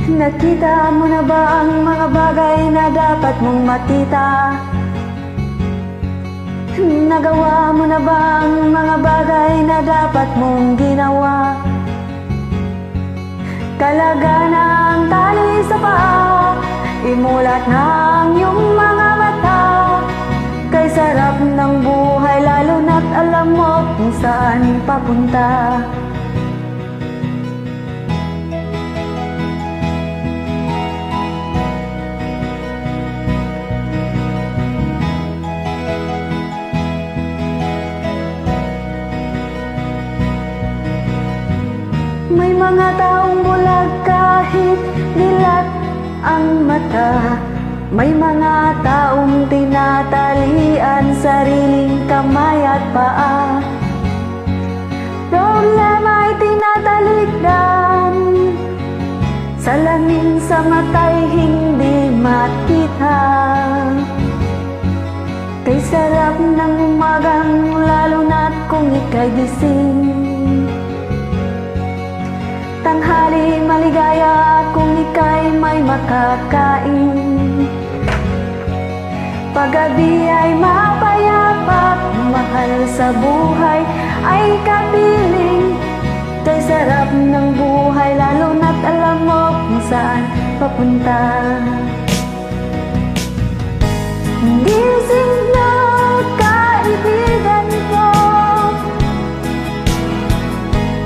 Nakita mo na ba ang mga bagay na dapat mong makita? Nagawa mo na ba ang mga bagay na dapat mong ginawa? Talaga na ang tali sa paa, imulat na ang iyong mga mata. Kay sarap ng buhay lalo na't alam mo kung saan papunta. May mga taong bulag kahit dilat ang mata. May mga taong tinatalian sariling kamay at paa. Problema ay tinatalikdan, salamin sa mata'y hindi makita. Kay sarap ng umagang lalo na't kung ika'y gising. Tanghali maligaya kung ika'y may makakain. Paggabi ay mapayapa, mahal sa buhay ay kapiling. Kay sarap ng buhay lalo na't alam mo kung saan papunta. Gising na kaibigan ko,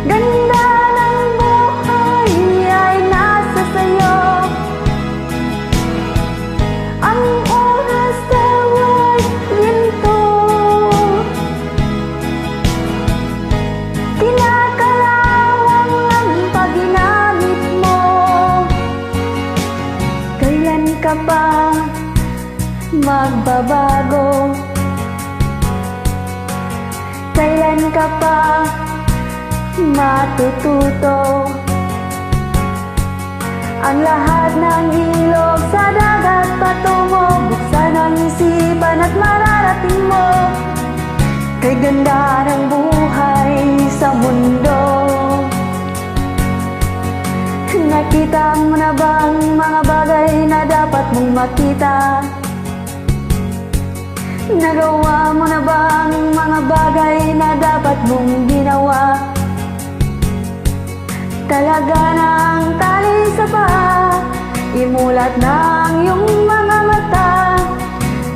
ganda ng buhay ay nasa sayo. Ang oras daw ay ginto, kinakalawang ang pag-ginamit mo. Kailan ka pa magbabago? Kailan ka pa matututo? Ang lahat ng ilog sa dagat patungo, buksan ang isipan at mararating mo. Kay ganda ng buhay sa mundo. Nakita mo na ba ang mga bagay na dapat mong makita? Nagawa mo na ba ang mga bagay na dapat mong ginawa? Talaga na ang tali sa paa, imulat na ang iyong mga mata.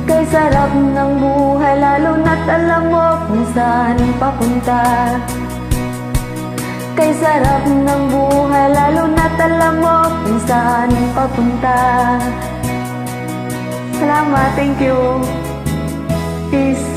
Kay sarap ng buhay lalo na't alam mo kung saan papunta. Kay sarap ng buhay lalo na't alam mo kung saan papunta. Salamat, thank you. Peace.